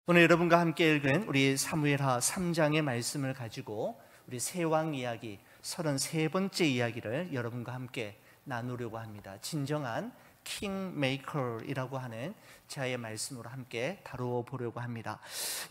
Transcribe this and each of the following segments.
오늘 여러분과 함께 읽은 우리 사무엘하 3장의 말씀을 가지고 우리 세왕 이야기 33번째 이야기를 여러분과 함께 나누려고 합니다. 진정한 킹메이커이라고 하는 제의 말씀으로 함께 다루어 보려고 합니다.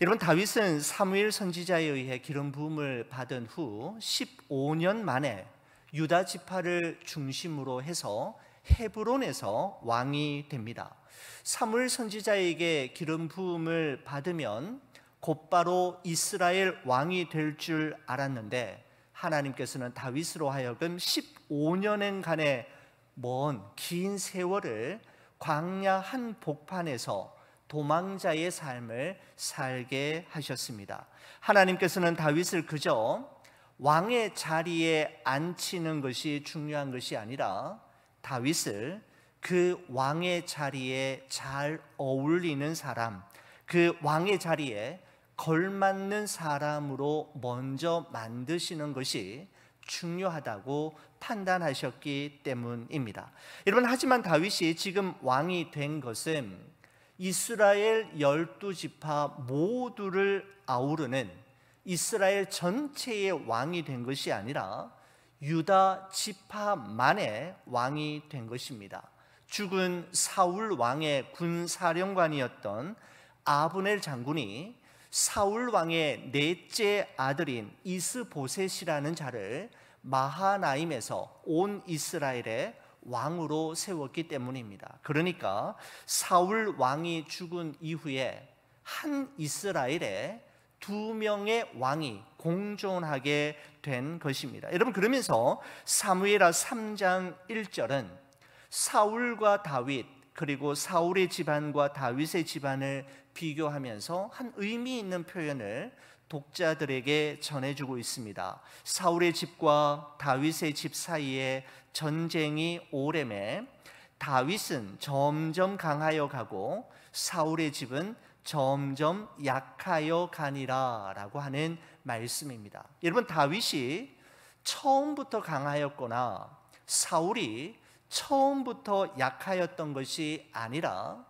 여러분, 다윗은 사무엘 선지자에 의해 기름 부음을 받은 후 15년 만에 유다 지파를 중심으로 해서 헤브론에서 왕이 됩니다. 사무엘 선지자에게 기름 부음을 받으면 곧바로 이스라엘 왕이 될 줄 알았는데, 하나님께서는 다윗으로 하여금 15년간의 먼 긴 세월을 광야 한 복판에서 도망자의 삶을 살게 하셨습니다. 하나님께서는 다윗을 그저 왕의 자리에 앉히는 것이 중요한 것이 아니라 다윗을 그 왕의 자리에 잘 어울리는 사람, 그 왕의 자리에 걸맞는 사람으로 먼저 만드시는 것이 중요하다고 판단하셨기 때문입니다. 여러분, 하지만 다윗이 지금 왕이 된 것은 이스라엘 12지파 모두를 아우르는 이스라엘 전체의 왕이 된 것이 아니라 유다 지파만의 왕이 된 것입니다. 죽은 사울 왕의 군사령관이었던 아브넬 장군이 사울 왕의 넷째 아들인 이스보셋이라는 자를 마하나임에서 온 이스라엘의 왕으로 세웠기 때문입니다. 그러니까 사울 왕이 죽은 이후에 한 이스라엘에 두 명의 왕이 공존하게 된 것입니다. 여러분, 그러면서 사무엘하 3장 1절은 사울과 다윗, 그리고 사울의 집안과 다윗의 집안을 비교하면서 한 의미 있는 표현을 독자들에게 전해주고 있습니다. 사울의 집과 다윗의 집 사이에 전쟁이 오래매 다윗은 점점 강하여 가고 사울의 집은 점점 약하여 가니라 라고 하는 말씀입니다. 여러분, 다윗이 처음부터 강하였거나 사울이 처음부터 약하였던 것이 아니라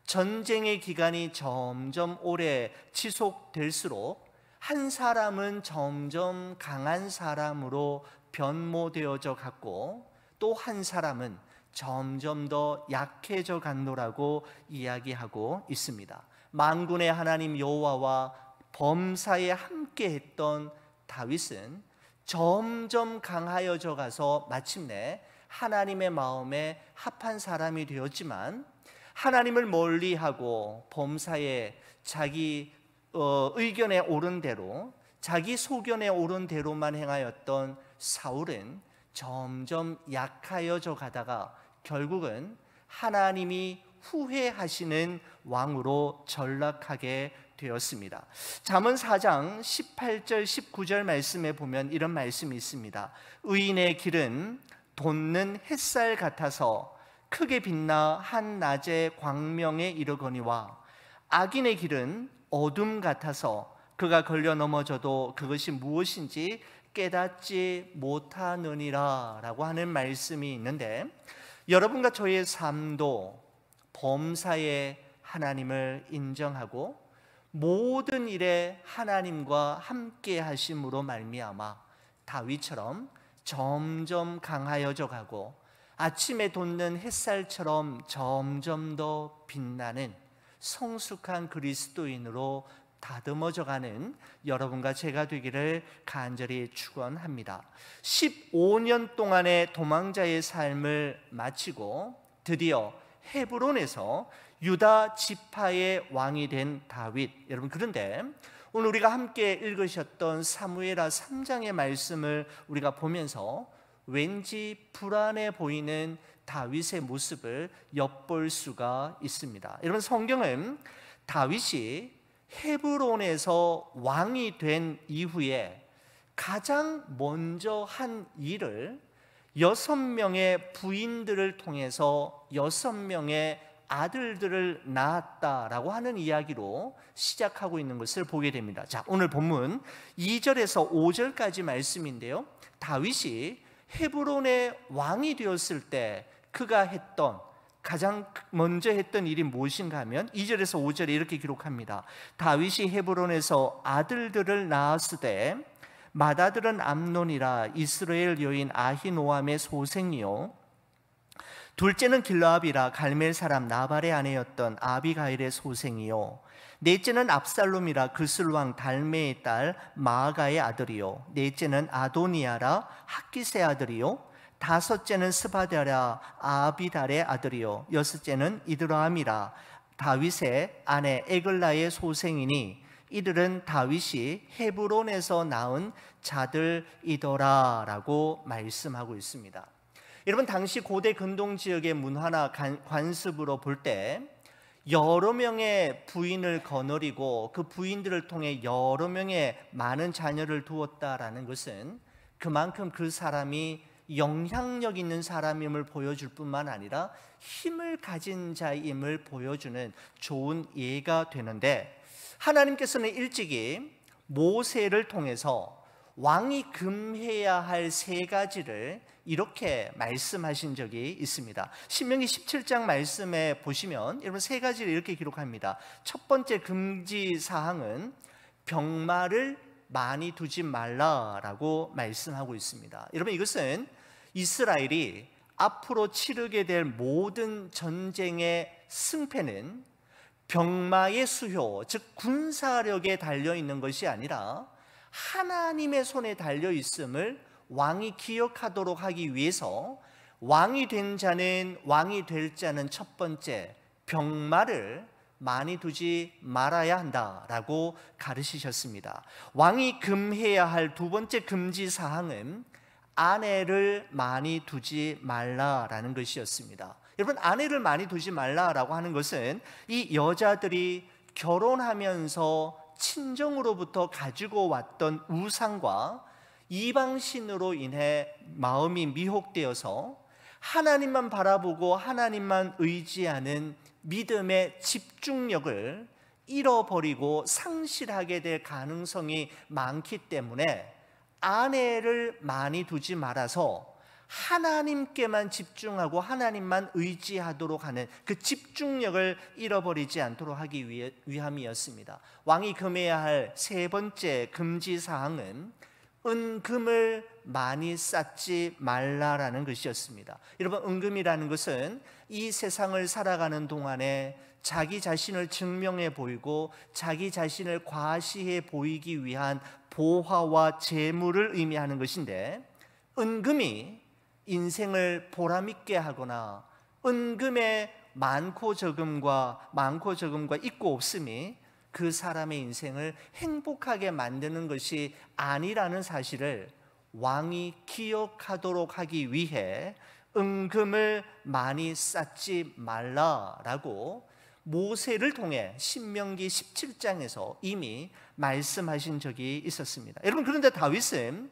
전쟁의 기간이 점점 오래 지속될수록 한 사람은 점점 강한 사람으로 변모되어져 갔고 또 한 사람은 점점 더 약해져 간노라고 이야기하고 있습니다. 만군의 하나님 여호와와 범사에 함께했던 다윗은 점점 강하여져 가서 마침내 하나님의 마음에 합한 사람이 되었지만, 하나님을 멀리하고 범사에 자기 의견에 옳은 대로, 자기 소견에 옳은 대로만 행하였던 사울은 점점 약하여져 가다가 결국은 하나님이 후회하시는 왕으로 전락하게 되었습니다. 잠언 4장 18절 19절 말씀에 보면 이런 말씀이 있습니다. 의인의 길은 돋는 햇살 같아서 크게 빛나 한낮의 광명에 이르거니와 악인의 길은 어둠 같아서 그가 걸려 넘어져도 그것이 무엇인지 깨닫지 못하느니라 라고 하는 말씀이 있는데, 여러분과 저의 삶도 범사에 하나님을 인정하고 모든 일에 하나님과 함께 하심으로 말미암아 다윗처럼 점점 강하여져 가고 아침에 돋는 햇살처럼 점점 더 빛나는 성숙한 그리스도인으로 다듬어져 가는 여러분과 제가 되기를 간절히 축원합니다. 15년 동안의 도망자의 삶을 마치고 드디어 헤브론에서 유다 지파의 왕이 된 다윗. 여러분, 그런데 오늘 우리가 함께 읽으셨던 사무엘하 3장의 말씀을 우리가 보면서 왠지 불안해 보이는 다윗의 모습을 엿볼 수가 있습니다. 여러분, 성경은 다윗이 헤브론에서 왕이 된 이후에 가장 먼저 한 일을 6명의 부인들을 통해서 6명의 아들들을 낳았다라고 하는 이야기로 시작하고 있는 것을 보게 됩니다. 자, 오늘 본문 2절에서 5절까지 말씀인데요, 다윗이 헤브론의 왕이 되었을 때 그가 했던 가장 먼저 했던 일이 무엇인가 하면 2절에서 5절에 이렇게 기록합니다. 다윗이 헤브론에서 아들들을 낳았으되 맏아들은 암논이라 이스라엘 여인 아히노암의 소생이요 둘째는 길라압이라 갈멜 사람 나발의 아내였던 아비가일의 소생이요 넷째는 압살롬이라 그슬왕 달메의 딸 마아가의 아들이요 넷째는 아도니아라 학기스의 아들이요 다섯째는 스바다라 아비달의 아들이요 여섯째는 이드라함이라 다윗의 아내 에글라의 소생이니 이들은 다윗이 헤브론에서 낳은 자들이더라라고 말씀하고 있습니다. 여러분, 당시 고대 근동 지역의 문화나 관습으로 볼 때 여러 명의 부인을 거느리고 그 부인들을 통해 여러 명의 많은 자녀를 두었다라는 것은 그만큼 그 사람이 영향력 있는 사람임을 보여줄 뿐만 아니라 힘을 가진 자임을 보여주는 좋은 예가 되는데, 하나님께서는 일찍이 모세를 통해서 왕이 금해야 할 세 가지를 이렇게 말씀하신 적이 있습니다. 신명기 17장 말씀에 보시면 여러분 세 가지를 이렇게 기록합니다. 첫 번째 금지 사항은 병마를 많이 두지 말라라고 말씀하고 있습니다. 여러분, 이것은 이스라엘이 앞으로 치르게 될 모든 전쟁의 승패는 병마의 수효, 즉 군사력에 달려있는 것이 아니라 하나님의 손에 달려있음을 왕이 기억하도록 하기 위해서 왕이 된 자는, 왕이 될 자는 첫 번째 병마를 많이 두지 말아야 한다라고 가르치셨습니다. 왕이 금해야 할 두 번째 금지 사항은 아내를 많이 두지 말라라는 것이었습니다. 여러분, 아내를 많이 두지 말라라고 하는 것은 이 여자들이 결혼하면서 친정으로부터 가지고 왔던 우상과 이방신으로 인해 마음이 미혹되어서 하나님만 바라보고 하나님만 의지하는 믿음의 집중력을 잃어버리고 상실하게 될 가능성이 많기 때문에 아내를 많이 두지 말아서 하나님께만 집중하고 하나님만 의지하도록 하는 그 집중력을 잃어버리지 않도록 하기 위함이었습니다. 왕이 금해야 할 세 번째 금지 사항은 은금을 많이 쌓지 말라라는 것이었습니다. 여러분, 은금이라는 것은 이 세상을 살아가는 동안에 자기 자신을 증명해 보이고 자기 자신을 과시해 보이기 위한 보화와 재물을 의미하는 것인데, 은금이 인생을 보람있게 하거나 은금의 많고 적음과 있고 없음이 그 사람의 인생을 행복하게 만드는 것이 아니라는 사실을 왕이 기억하도록 하기 위해 은금을 많이 쌓지 말라라고 모세를 통해 신명기 17장에서 이미 말씀하신 적이 있었습니다. 여러분, 그런데 다윗은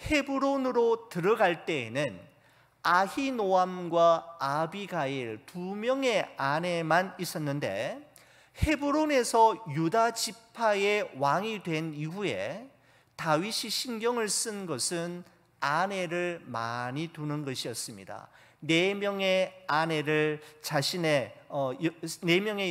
헤브론으로 들어갈 때에는 아히노암과 아비가일 두 명의 아내만 있었는데, 헤브론에서 유다 지파의 왕이 된 이후에 다윗이 신경을 쓴 것은 아내를 많이 두는 것이었습니다. 네 명의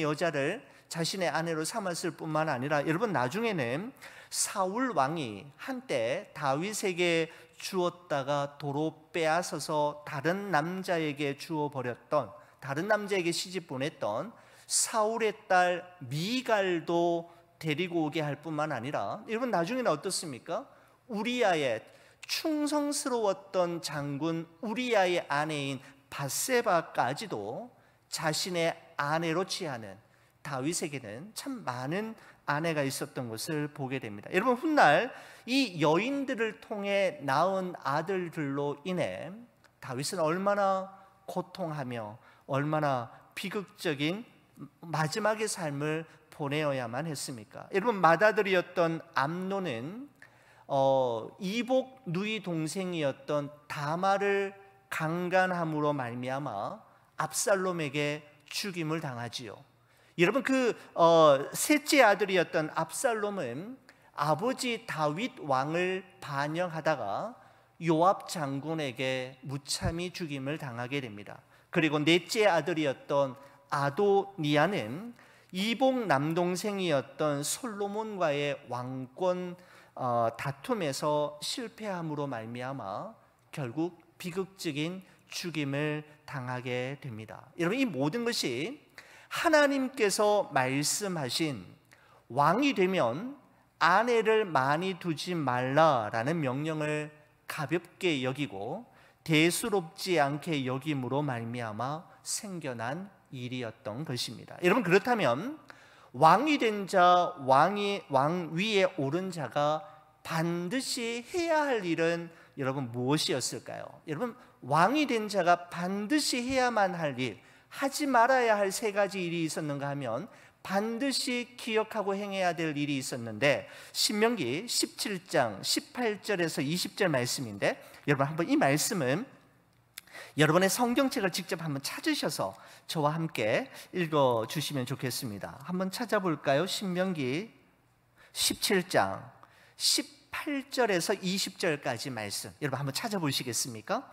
여자를 자신의 아내로 삼았을 뿐만 아니라, 여러분, 나중에는 사울 왕이 한때 다윗에게 주었다가 도로 빼앗아서 다른 남자에게 주어버렸던, 다른 남자에게 시집 보냈던 사울의 딸 미갈도 데리고 오게 할 뿐만 아니라, 여러분, 나중에는 어떻습니까? 우리아의 충성스러웠던 장군 우리아의 아내인 밧세바까지도 자신의 아내로 취하는, 다윗에게는 참 많은 아내가 있었던 것을 보게 됩니다. 여러분, 훗날 이 여인들을 통해 낳은 아들들로 인해 다윗은 얼마나 고통하며 얼마나 비극적인 마지막의 삶을 보내어야만 했습니까? 여러분, 맏아들이었던 암논은 이복 누이 동생이었던 다말을 강간함으로 말미암아 압살롬에게 죽임을 당하지요. 여러분, 그 셋째 아들이었던 압살롬은 아버지 다윗 왕을 반역하다가 요압 장군에게 무참히 죽임을 당하게 됩니다. 그리고 넷째 아들이었던 아도니아는 이복 남동생이었던 솔로몬과의 왕권 다툼에서 실패함으로 말미암아 결국 비극적인 죽임을 당하게 됩니다. 여러분, 이 모든 것이 하나님께서 말씀하신 왕이 되면 아내를 많이 두지 말라라는 명령을 가볍게 여기고 대수롭지 않게 여김으로 말미암아 생겨난 일이었던 것입니다. 여러분, 그렇다면 왕이 된 자, 왕 위에 오른 자가 반드시 해야 할 일은 여러분 무엇이었을까요? 여러분, 왕이 된 자가 반드시 해야만 할 일, 하지 말아야 할 세 가지 일이 있었는가 하면 반드시 기억하고 행해야 될 일이 있었는데, 신명기 17장 18절에서 20절 말씀인데, 여러분 한번 이 말씀은 여러분의 성경책을 직접 한번 찾으셔서 저와 함께 읽어주시면 좋겠습니다. 한번 찾아볼까요? 신명기 17장 18절에서 20절까지 말씀, 여러분 한번 찾아보시겠습니까?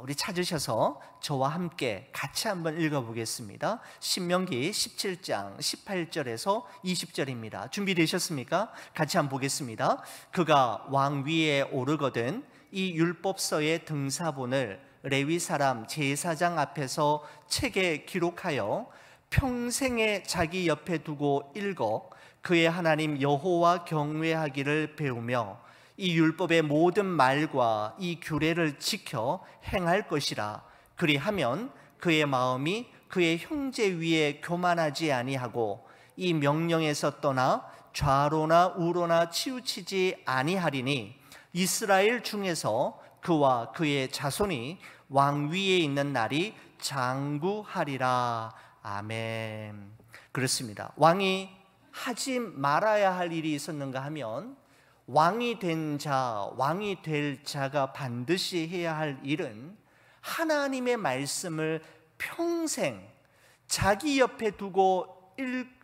우리 찾으셔서 저와 함께 같이 한번 읽어보겠습니다. 신명기 17장 18절에서 20절입니다. 준비되셨습니까? 같이 한번 보겠습니다. 그가 왕 위에 오르거든 이 율법서의 등사본을 레위 사람 제사장 앞에서 책에 기록하여 평생에 자기 옆에 두고 읽어 그의 하나님 여호와 경외하기를 배우며 이 율법의 모든 말과 이 규례를 지켜 행할 것이라. 그리하면 그의 마음이 그의 형제 위에 교만하지 아니하고 이 명령에서 떠나 좌로나 우로나 치우치지 아니하리니 이스라엘 중에서 그와 그의 자손이 왕 위에 있는 날이 장구하리라. 아멘. 그렇습니다. 왕이 하지 말아야 할 일이 있었는가 하면 왕이 된 자, 왕이 될 자가 반드시 해야 할 일은 하나님의 말씀을 평생 자기 옆에 두고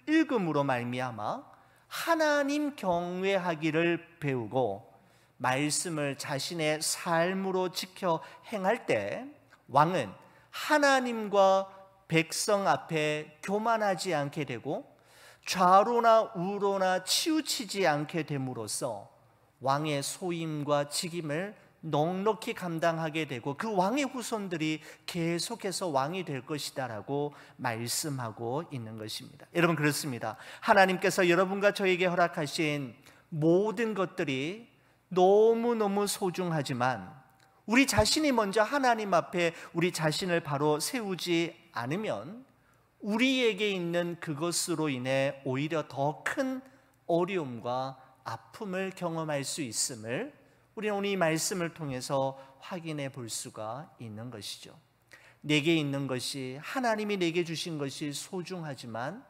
읽음으로 말미암아 하나님 경외하기를 배우고 말씀을 자신의 삶으로 지켜 행할 때 왕은 하나님과 백성 앞에 교만하지 않게 되고 좌로나 우로나 치우치지 않게 됨으로써 왕의 소임과 직임을 넉넉히 감당하게 되고 그 왕의 후손들이 계속해서 왕이 될 것이다라고 말씀하고 있는 것입니다. 여러분, 그렇습니다. 하나님께서 여러분과 저에게 허락하신 모든 것들이 너무너무 소중하지만 우리 자신이 먼저 하나님 앞에 우리 자신을 바로 세우지 않으면 우리에게 있는 그것으로 인해 오히려 더 큰 어려움과 아픔을 경험할 수 있음을 우리는 오늘 이 말씀을 통해서 확인해 볼 수가 있는 것이죠. 내게 있는 것이, 하나님이 내게 주신 것이 소중하지만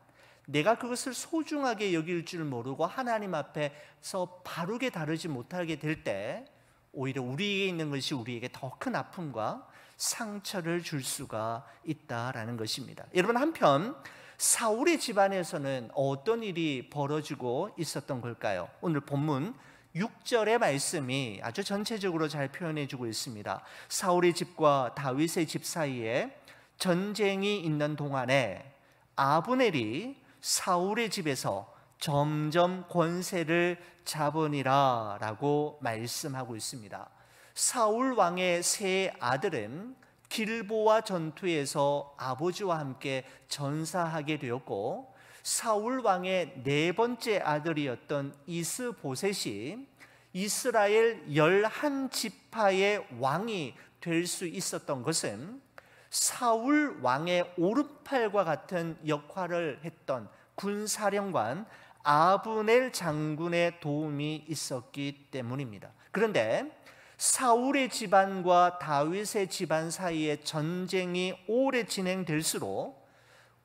내가 그것을 소중하게 여길 줄 모르고 하나님 앞에서 바르게 다루지 못하게 될 때 오히려 우리에게 있는 것이 우리에게 더 큰 아픔과 상처를 줄 수가 있다라는 것입니다. 여러분, 한편 사울의 집안에서는 어떤 일이 벌어지고 있었던 걸까요? 오늘 본문 6절의 말씀이 아주 전체적으로 잘 표현해 주고 있습니다. 사울의 집과 다윗의 집 사이에 전쟁이 있는 동안에 아브넬이 사울의 집에서 점점 권세를 잡으니라 라고 말씀하고 있습니다. 사울 왕의 세 아들은 길보아 전투에서 아버지와 함께 전사하게 되었고 사울 왕의 네 번째 아들이었던 이스보셋이 이스라엘 11지파의 왕이 될 수 있었던 것은 사울 왕의 오른팔과 같은 역할을 했던 군사령관 아브넬 장군의 도움이 있었기 때문입니다. 그런데 사울의 집안과 다윗의 집안 사이에 전쟁이 오래 진행될수록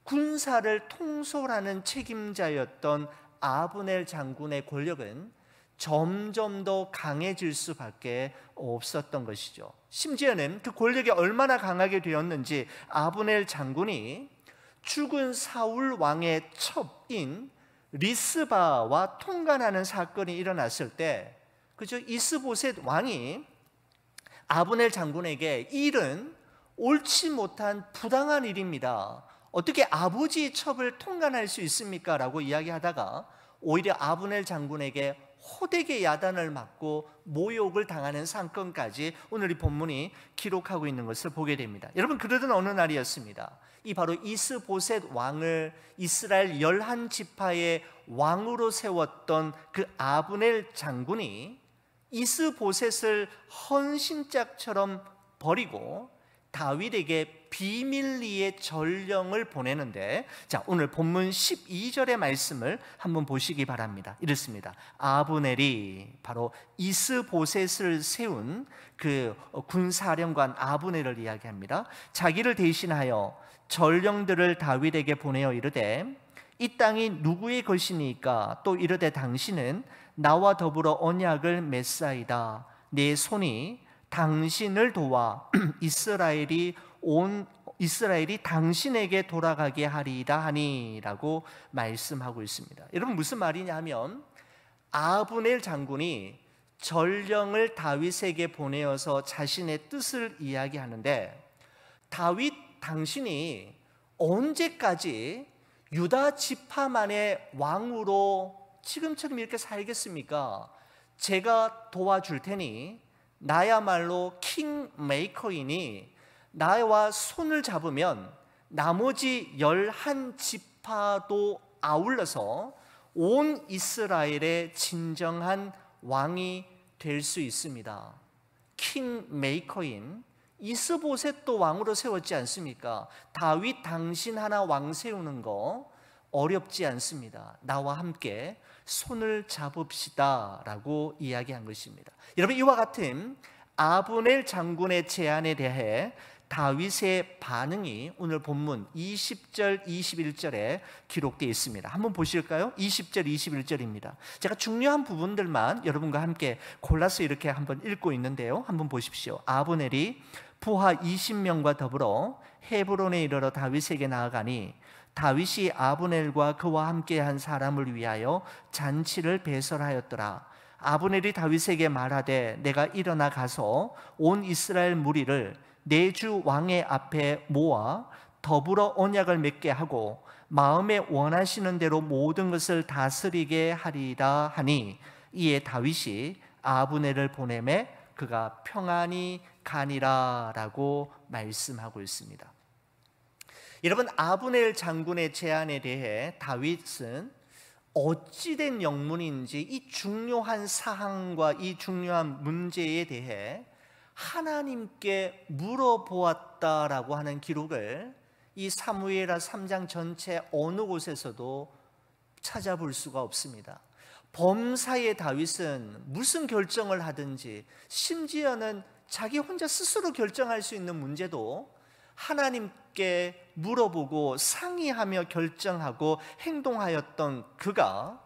군사를 통솔하는 책임자였던 아브넬 장군의 권력은 점점 더 강해질 수밖에 없었던 것이죠. 심지어는 그 권력이 얼마나 강하게 되었는지 아브넬 장군이 죽은 사울 왕의 첩인 리스바와 통간하는 사건이 일어났을 때 이스보셋 왕이 아브넬 장군에게 이 일은 옳지 못한 부당한 일입니다. 어떻게 아버지의 첩을 통간할 수 있습니까? 라고 이야기하다가 오히려 아브넬 장군에게 호되게 야단을 맞고 모욕을 당하는 사건까지 오늘 이 본문이 기록하고 있는 것을 보게 됩니다. 여러분, 그러던 어느 날이었습니다. 이 바로 이스보셋 왕을 이스라엘 11지파의 왕으로 세웠던 그 아브넬 장군이 이스보셋을 헌신짝처럼 버리고 다윗에게 비밀리에 전령을 보내는데, 자, 오늘 본문 12절의 말씀을 한번 보시기 바랍니다. 이렇습니다. 아브넬이, 바로 이스보셋을 세운 그 군사령관 아브넬을 이야기합니다. 자기를 대신하여 전령들을 다윗에게 보내어 이르되, 이 땅이 누구의 것이니까? 또 이르되, 당신은 나와 더불어 언약을 맺사이다. 내 손이 당신을 도와 이스라엘이 당신에게 돌아가게 하리이다 하니라고 말씀하고 있습니다. 여러분, 무슨 말이냐면 아브넬 장군이 전령을 다윗에게 보내어서 자신의 뜻을 이야기하는데, 다윗, 당신이 언제까지 유다 지파만의 왕으로 지금처럼 이렇게 살겠습니까? 제가 도와줄 테니 나야말로 킹메이커이니 나와 손을 잡으면 나머지 11지파도 아울러서 온 이스라엘의 진정한 왕이 될 수 있습니다. 킹메이커인 이스보셋도 왕으로 세웠지 않습니까? 다윗 당신 하나 왕 세우는 거 어렵지 않습니다. 나와 함께 손을 잡읍시다 라고 이야기한 것입니다. 여러분, 이와 같은 아브넬 장군의 제안에 대해 다윗의 반응이 오늘 본문 20절, 21절에 기록되어 있습니다. 한번 보실까요? 20절, 21절입니다. 제가 중요한 부분들만 여러분과 함께 골라서 이렇게 한번 읽고 있는데요. 한번 보십시오. 아브넬이 부하 20명과 더불어 헤브론에 이르러 다윗에게 나아가니, 다윗이 아브넬과 그와 함께한 사람을 위하여 잔치를 배설하였더라. 아브넬이 다윗에게 말하되, 내가 일어나 가서 온 이스라엘 무리를 내 주 왕의 앞에 모아 더불어 언약을 맺게 하고 마음에 원하시는 대로 모든 것을 다스리게 하리이다 하니, 이에 다윗이 아브넬을 보내매 그가 평안히 가니라 라고 말씀하고 있습니다. 여러분, 아브넬 장군의 제안에 대해 다윗은 어찌된 영문인지 이 중요한 사항과 이 중요한 문제에 대해 하나님께 물어보았다라고 하는 기록을 이 사무엘하 3장 전체 어느 곳에서도 찾아볼 수가 없습니다. 범사의 다윗은 무슨 결정을 하든지, 심지어는 자기 혼자 스스로 결정할 수 있는 문제도 하나님께 물어보고 상의하며 결정하고 행동하였던 그가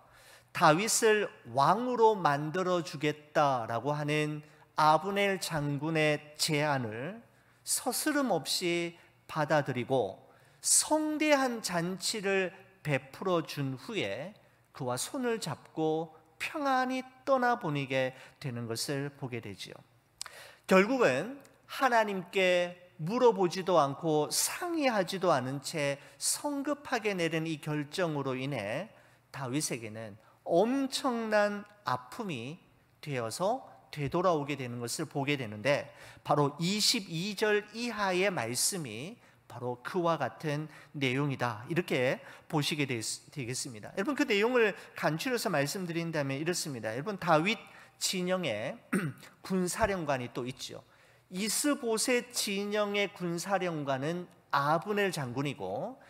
다윗을 왕으로 만들어 주겠다라고 하는 아브넬 장군의 제안을 서스름 없이 받아들이고 성대한 잔치를 베풀어 준 후에 그와 손을 잡고 평안히 떠나보내게 되는 것을 보게 되지요. 결국은 하나님께 물어보지도 않고 상의하지도 않은 채 성급하게 내린 이 결정으로 인해 다윗에게는 엄청난 아픔이 되어서 되돌아오게 되는 것을 보게 되는데, 바로 22절 이하의 말씀이 바로 그와 같은 내용이다, 이렇게 보시게 되겠습니다. 여러분, 그 내용을 간추려서 말씀드린다면 이렇습니다. 여러분, 다윗 진영에 군사령관이 또 있죠. 이스보셋 진영의 군사령관은 아브넬 장군이고,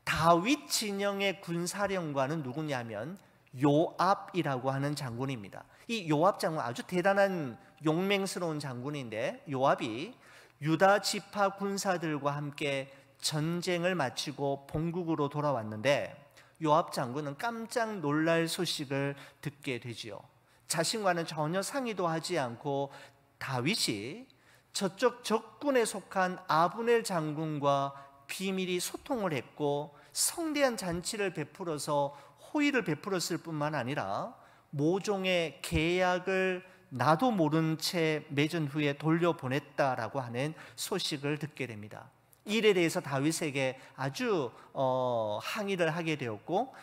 다윗 진영의 군사령관은 누구냐면 요압이라고 하는 장군입니다. 이 요압 장군, 아주 대단한 용맹스러운 장군인데, 요압이 유다 지파 군사들과 함께 전쟁을 마치고 본국으로 돌아왔는데, 요압 장군은 깜짝 놀랄 소식을 듣게 되지요. 자신과는 전혀 상의도 하지 않고 다윗이 저쪽 적군에 속한 아브넬 장군과 비밀히 소통을 했고 성대한 잔치를 베풀어서 호의를 베풀었을 뿐만 아니라 모종의 계약을 나도 모른 채 맺은 후에 돌려보냈다라고 하는 소식을 듣게 됩니다. 이 일에 대해서 다윗에게 아주 항의를 하게 되었고,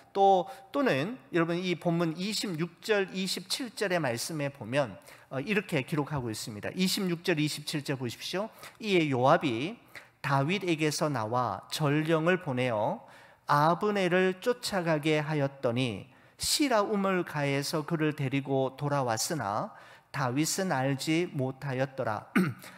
또는 여러분 이 본문 26절 27절의 말씀에 보면 이렇게 기록하고 있습니다. 26절 27절 보십시오. 이에 요압이 다윗에게서 나와 전령을 보내어 아브넬을 쫓아가게 하였더니 시라 우물가에서 그를 데리고 돌아왔으나 다윗은 알지 못하였더라.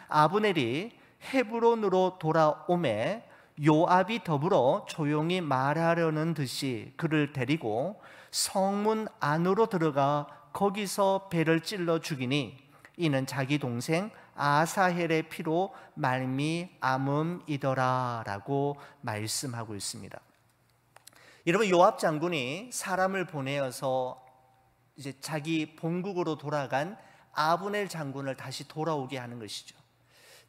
아브넬이 헤브론으로 돌아오매 요압이 더불어 조용히 말하려는 듯이 그를 데리고 성문 안으로 들어가 거기서 배를 찔러 죽이니 이는 자기 동생 아사헬의 피로 말미암음이더라 라고 말씀하고 있습니다. 여러분, 요압 장군이 사람을 보내어서 이제 자기 본국으로 돌아간 아브넬 장군을 다시 돌아오게 하는 것이죠.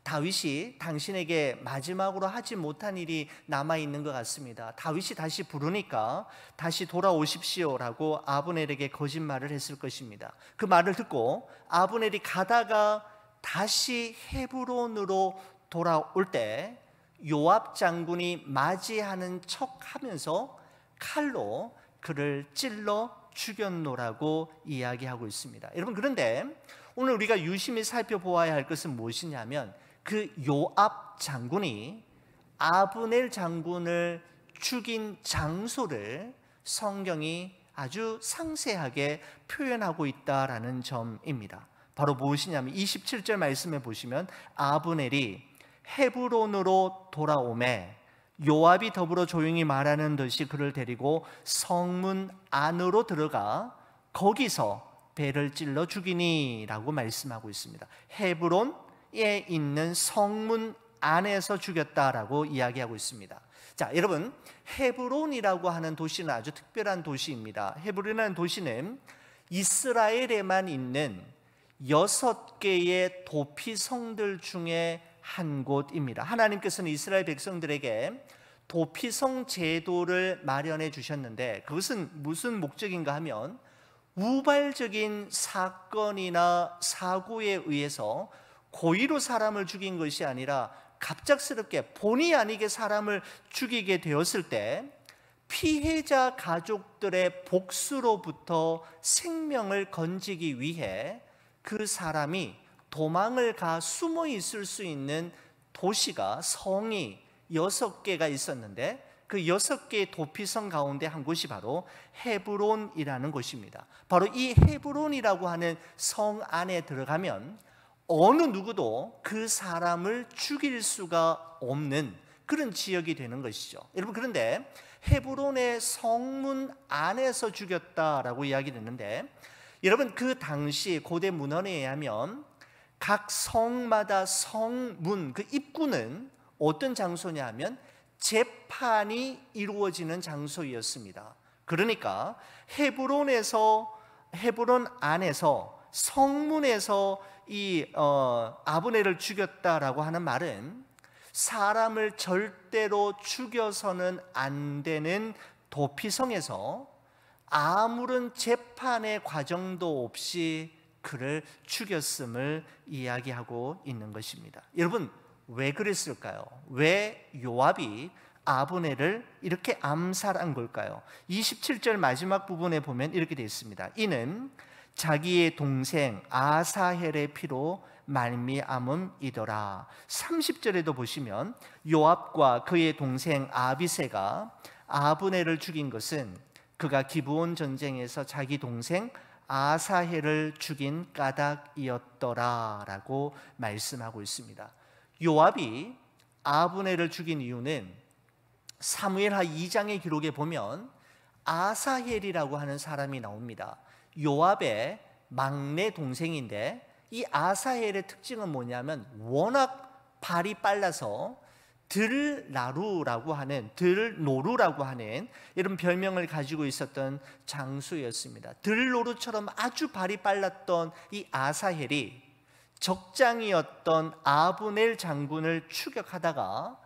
다윗이 당신에게 마지막으로 하지 못한 일이 남아있는 것 같습니다. 다윗이 다시 부르니까 다시 돌아오십시오라고 아브넬에게 거짓말을 했을 것입니다. 그 말을 듣고 아브넬이 가다가 다시 헤브론으로 돌아올 때 요압 장군이 맞이하는 척하면서 칼로 그를 찔러 죽였노라고 이야기하고 있습니다. 여러분, 그런데 오늘 우리가 유심히 살펴보아야 할 것은 무엇이냐면 그 요압 장군이 아브넬 장군을 죽인 장소를 성경이 아주 상세하게 표현하고 있다라는 점입니다. 바로 무엇이냐면 27절 말씀에 보시면 아브넬이 헤브론으로 돌아오매 요압이 더불어 조용히 말하는 듯이 그를 데리고 성문 안으로 들어가 거기서 배를 찔러 죽이니 라고 말씀하고 있습니다. 헤브론에 있는 성문 안에서 죽였다라고 이야기하고 있습니다. 자, 여러분, 헤브론이라고 하는 도시는 아주 특별한 도시입니다. 헤브론이라는 도시는 이스라엘에만 있는 6개의 도피성들 중에 한 곳입니다. 하나님께서는 이스라엘 백성들에게 도피성 제도를 마련해 주셨는데 그것은 무슨 목적인가 하면 우발적인 사건이나 사고에 의해서 고의로 사람을 죽인 것이 아니라 갑작스럽게 본의 아니게 사람을 죽이게 되었을 때 피해자 가족들의 복수로부터 생명을 건지기 위해 그 사람이 도망을 가 숨어 있을 수 있는 도시가 성이 6개가 있었는데 그 6개의 도피성 가운데 한 곳이 바로 헤브론이라는 곳입니다. 바로 이 헤브론이라고 하는 성 안에 들어가면 어느 누구도 그 사람을 죽일 수가 없는 그런 지역이 되는 것이죠. 여러분, 그런데 헤브론의 성문 안에서 죽였다라고 이야기했는데 여러분, 그 당시 고대 문헌에 의하면 각 성마다 성문, 그 입구는 어떤 장소냐 하면 재판이 이루어지는 장소였습니다. 그러니까 헤브론 안에서 성문에서 이 아브넬을 죽였다라고 하는 말은 사람을 절대로 죽여서는 안 되는 도피성에서 아무런 재판의 과정도 없이 그를 죽였음을 이야기하고 있는 것입니다. 여러분, 왜 그랬을까요? 왜 요압이 아브넬을 이렇게 암살한 걸까요? 27절 마지막 부분에 보면 이렇게 되어 있습니다. 이는 자기의 동생 아사헬의 피로 말미암음이더라. 30절에도 보시면 요압과 그의 동생 아비새가 아브넬을 죽인 것은 그가 기브온 전쟁에서 자기 동생 아사헬을 죽인 까닭이었더라라고 말씀하고 있습니다. 요압이 아브넬을 죽인 이유는 사무엘하 2장의 기록에 보면 아사헬이라고 하는 사람이 나옵니다. 요압의 막내 동생인데 이 아사헬의 특징은 뭐냐면 워낙 발이 빨라서 들나루라고 하는 들노루라고 하는 이런 별명을 가지고 있었던 장수였습니다. 들노루처럼 아주 발이 빨랐던 이 아사헬이 적장이었던 아브넬 장군을 추격하다가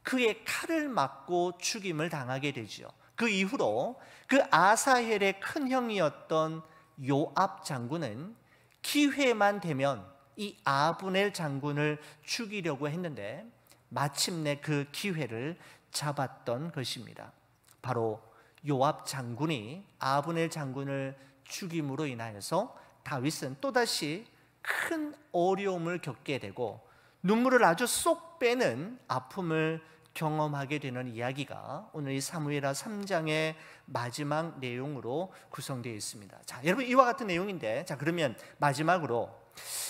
그의 칼을 맞고 죽임을 당하게 되죠. 그 이후로 그 아사헬의 큰 형이었던 요압 장군은 기회만 되면 이 아브넬 장군을 죽이려고 했는데 마침내 그 기회를 잡았던 것입니다. 바로 요압 장군이 아브넬 장군을 죽임으로 인하여서 다윗은 또다시 큰 어려움을 겪게 되고 눈물을 아주 쏙 빼는 아픔을 경험하게 되는 이야기가 오늘 이 사무엘하 3장의 마지막 내용으로 구성되어 있습니다. 자, 여러분 이와 같은 내용인데, 자 그러면 마지막으로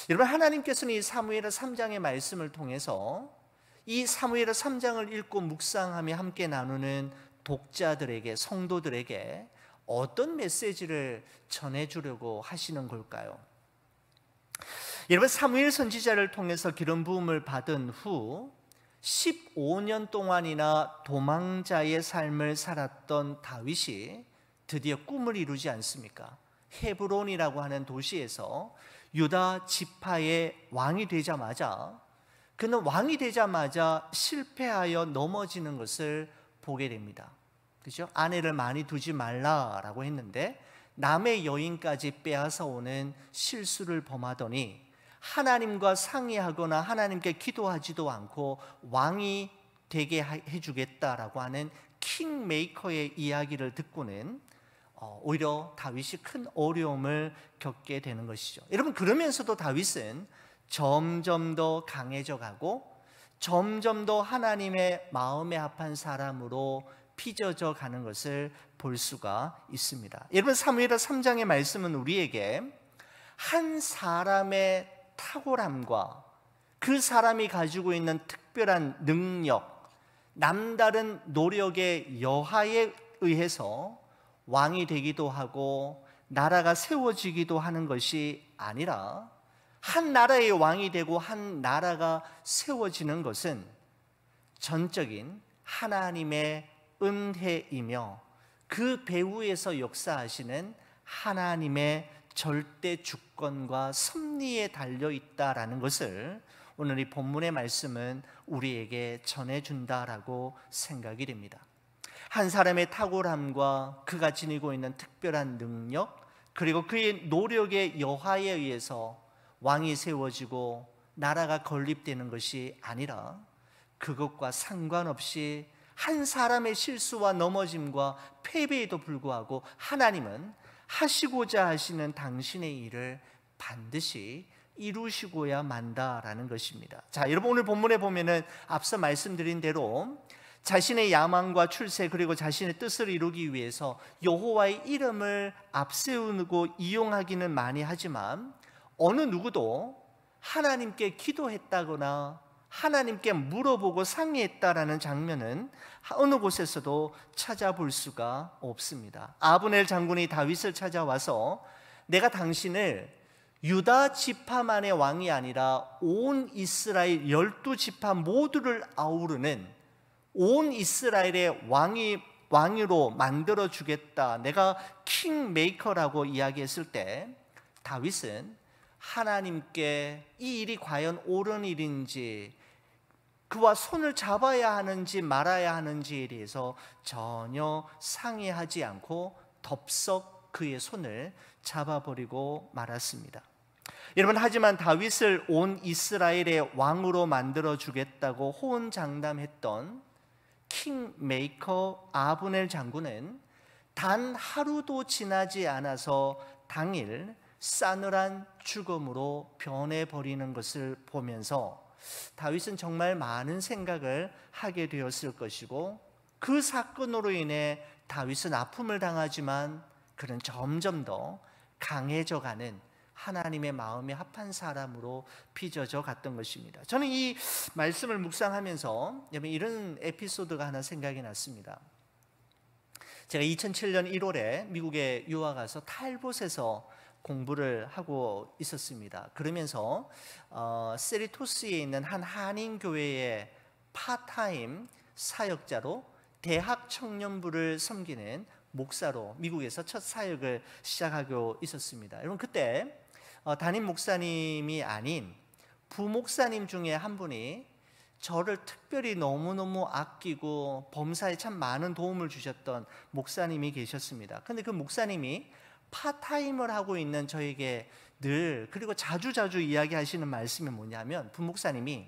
여러분 하나님께서는 이 사무엘하 3장의 말씀을 통해서 이 사무엘하 3장을 읽고 묵상하며 함께 나누는 독자들에게, 성도들에게 어떤 메시지를 전해주려고 하시는 걸까요? 여러분 사무엘 선지자를 통해서 기름 부음을 받은 후 15년 동안이나 도망자의 삶을 살았던 다윗이 드디어 꿈을 이루지 않습니까? 헤브론이라고 하는 도시에서 유다 지파의 왕이 되자마자, 그는 왕이 되자마자 실패하여 넘어지는 것을 보게 됩니다. 그렇죠? 아내를 많이 두지 말라라고 했는데 남의 여인까지 빼앗아 오는 실수를 범하더니 하나님과 상의하거나 하나님께 기도하지도 않고 왕이 되게 해주겠다라고 하는 킹메이커의 이야기를 듣고는 오히려 다윗이 큰 어려움을 겪게 되는 것이죠. 여러분 그러면서도 다윗은 점점 더 강해져 가고 점점 더 하나님의 마음에 합한 사람으로 빚어져 가는 것을 볼 수가 있습니다. 여러분 사무엘하 3장의 말씀은 우리에게 한 사람의 탁월함과 그 사람이 가지고 있는 특별한 능력, 남다른 노력의 여하에 의해서 왕이 되기도 하고 나라가 세워지기도 하는 것이 아니라 한 나라의 왕이 되고 한 나라가 세워지는 것은 전적인 하나님의 은혜이며 그 배후에서 역사하시는 하나님의 절대 주권과 섭리에 달려있다라는 것을 오늘 이 본문의 말씀은 우리에게 전해준다라고 생각이 됩니다. 한 사람의 탁월함과 그가 지니고 있는 특별한 능력, 그리고 그의 노력의 여하에 의해서 왕이 세워지고 나라가 건립되는 것이 아니라 그것과 상관없이 한 사람의 실수와 넘어짐과 패배에도 불구하고 하나님은 하시고자 하시는 당신의 일을 반드시 이루시고야 만다라는 것입니다. 자, 여러분 오늘 본문에 보면은 앞서 말씀드린 대로 자신의 야망과 출세 그리고 자신의 뜻을 이루기 위해서 여호와의 이름을 앞세우고 이용하기는 많이 하지만 어느 누구도 하나님께 기도했다거나 하나님께 물어보고 상의했다라는 장면은 어느 곳에서도 찾아볼 수가 없습니다. 아브넬 장군이 다윗을 찾아와서 내가 당신을 유다 지파만의 왕이 아니라 온 이스라엘 12지파 모두를 아우르는 온 이스라엘의 왕으로 만들어 주겠다, 내가 킹메이커라고 이야기했을 때 다윗은 하나님께 이 일이 과연 옳은 일인지, 그와 손을 잡아야 하는지 말아야 하는지에 대해서 전혀 상의하지 않고 덥석 그의 손을 잡아버리고 말았습니다. 여러분, 하지만 다윗을 온 이스라엘의 왕으로 만들어 주겠다고 호언장담했던 킹메이커 아브넬 장군은 단 하루도 지나지 않아서 당일 싸늘한 죽음으로 변해버리는 것을 보면서 다윗은 정말 많은 생각을 하게 되었을 것이고, 그 사건으로 인해 다윗은 아픔을 당하지만 그는 점점 더 강해져가는 하나님의 마음에 합한 사람으로 빚어져 갔던 것입니다. 저는 이 말씀을 묵상하면서 이런 에피소드가 하나 생각이 났습니다. 제가 2007년 1월에 미국에 유학 가서 탈봇에서 공부를 하고 있었습니다. 그러면서 세리토스에 있는 한 한인 교회의 파타임 사역자로 대학 청년부를 섬기는 목사로 미국에서 첫 사역을 시작하고 있었습니다. 여러분, 그때 담임 목사님이 아닌 부목사님 중에 한 분이 저를 특별히 너무너무 아끼고 범사에 참 많은 도움을 주셨던 목사님이 계셨습니다. 근데 그 목사님이 파타임을 하고 있는 저에게 늘 그리고 자주자주 이야기하시는 말씀이 뭐냐면 부목사님이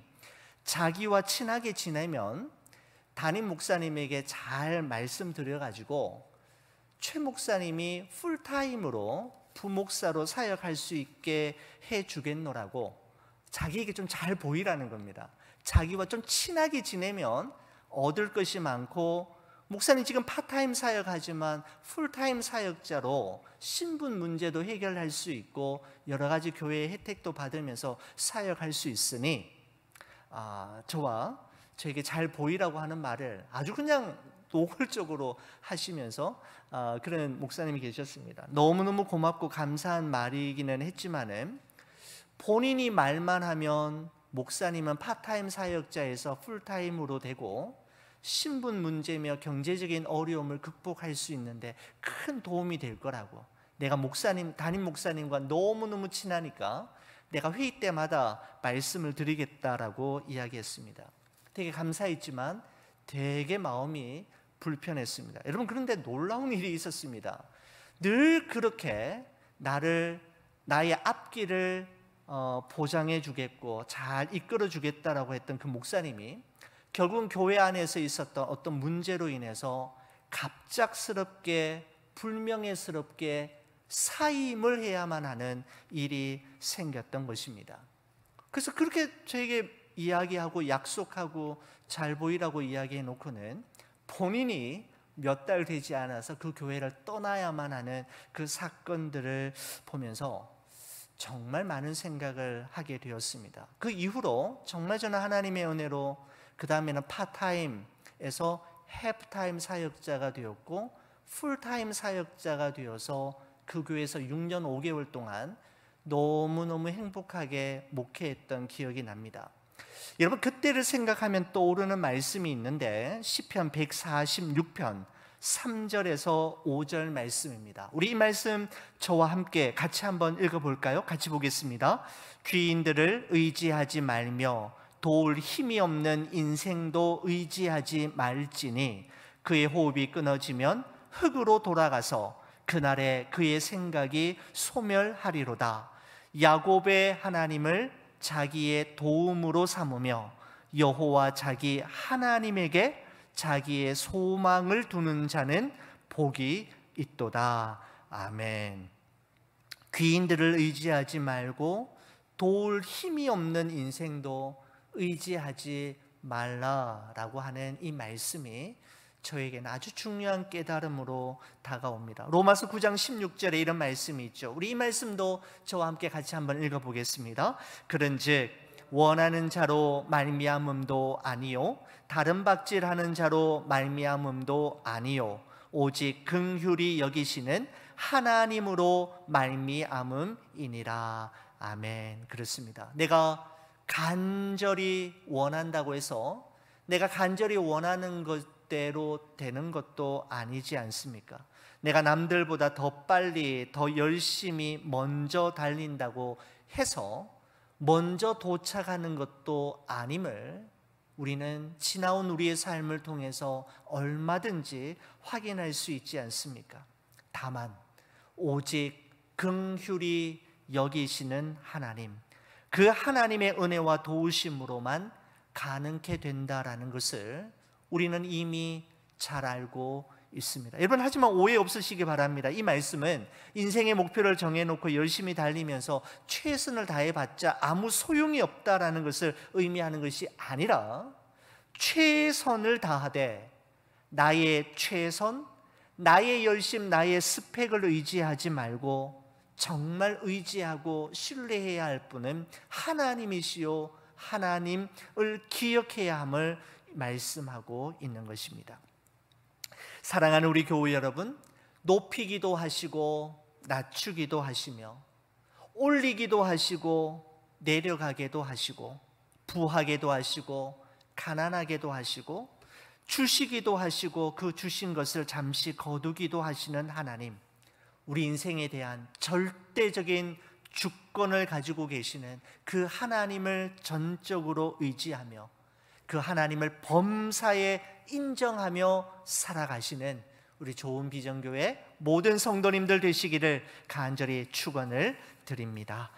자기와 친하게 지내면 담임 목사님에게 잘 말씀드려가지고 최 목사님이 풀타임으로 부목사로 사역할 수 있게 해주겠노라고 자기에게 좀 잘 보이라는 겁니다. 자기와 좀 친하게 지내면 얻을 것이 많고, 목사님 지금 파타임 사역하지만 풀타임 사역자로 신분 문제도 해결할 수 있고 여러 가지 교회의 혜택도 받으면서 사역할 수 있으니 저와 저에게 잘 보이라고 하는 말을 아주 그냥 노골적으로 하시면서 그런 목사님이 계셨습니다. 너무너무 고맙고 감사한 말이기는 했지만은 본인이 말만 하면 목사님은 파타임 사역자에서 풀타임으로 되고 신분 문제며 경제적인 어려움을 극복할 수 있는데 큰 도움이 될 거라고, 내가 담임 목사님과 너무너무 친하니까 내가 회의 때마다 말씀을 드리겠다라고 이야기했습니다. 되게 감사했지만 되게 마음이 불편했습니다. 여러분, 그런데 놀라운 일이 있었습니다. 늘 그렇게 나의 앞길을 보장해 주겠고 잘 이끌어 주겠다라고 했던 그 목사님이 결국은 교회 안에서 있었던 어떤 문제로 인해서 갑작스럽게 불명예스럽게 사임을 해야만 하는 일이 생겼던 것입니다. 그래서 그렇게 저에게 이야기하고 약속하고 잘 보이라고 이야기해 놓고는 본인이 몇 달 되지 않아서 그 교회를 떠나야만 하는 그 사건들을 보면서 정말 많은 생각을 하게 되었습니다. 그 이후로 정말 저는 하나님의 은혜로 그 다음에는 파타임에서 해프타임 사역자가 되었고 풀타임 사역자가 되어서 그 교회에서 6년 5개월 동안 너무너무 행복하게 목회했던 기억이 납니다. 여러분, 그때를 생각하면 떠오르는 말씀이 있는데 시편 146편 3절에서 5절 말씀입니다. 우리 이 말씀 저와 함께 같이 한번 읽어볼까요? 같이 보겠습니다. 귀인들을 의지하지 말며 도울 힘이 없는 인생도 의지하지 말지니 그의 호흡이 끊어지면 흙으로 돌아가서 그날에 그의 생각이 소멸하리로다. 야곱의 하나님을 자기의 도움으로 삼으며 여호와 자기 하나님에게 자기의 소망을 두는 자는 복이 있도다. 아멘. 귀인들을 의지하지 말고 도울 힘이 없는 인생도 의지하지 말라라고 하는 이 말씀이 저에게는 아주 중요한 깨달음으로 다가옵니다. 로마서 9장 16절에 이런 말씀이 있죠. 우리 이 말씀도 저와 함께 같이 한번 읽어보겠습니다. 그런즉 원하는 자로 말미암음도 아니요 다른 박질하는 자로 말미암음도 아니요 오직 긍휼히 여기시는 하나님으로 말미암음이니라. 아멘. 그렇습니다. 내가 간절히 원한다고 해서 내가 간절히 원하는 것대로 되는 것도 아니지 않습니까? 내가 남들보다 더 빨리 더 열심히 먼저 달린다고 해서 먼저 도착하는 것도 아님을 우리는 지나온 우리의 삶을 통해서 얼마든지 확인할 수 있지 않습니까? 다만 오직 긍휼히 여기시는 하나님, 그 하나님의 은혜와 도우심으로만 가능케 된다라는 것을 우리는 이미 잘 알고 있습니다. 여러분, 하지만 오해 없으시기 바랍니다. 이 말씀은 인생의 목표를 정해놓고 열심히 달리면서 최선을 다해봤자 아무 소용이 없다라는 것을 의미하는 것이 아니라 최선을 다하되 나의 최선, 나의 열심, 나의 스펙을 의지하지 말고 정말 의지하고 신뢰해야 할 분은 하나님이시요 하나님을 기억해야 함을 말씀하고 있는 것입니다. 사랑하는 우리 교우 여러분, 높이기도 하시고 낮추기도 하시며 올리기도 하시고 내려가게도 하시고 부하게도 하시고 가난하게도 하시고 주시기도 하시고 그 주신 것을 잠시 거두기도 하시는 하나님, 우리 인생에 대한 절대적인 주권을 가지고 계시는 그 하나님을 전적으로 의지하며 그 하나님을 범사에 인정하며 살아가시는 우리 좋은 비전교회 모든 성도님들 되시기를 간절히 축원을 드립니다.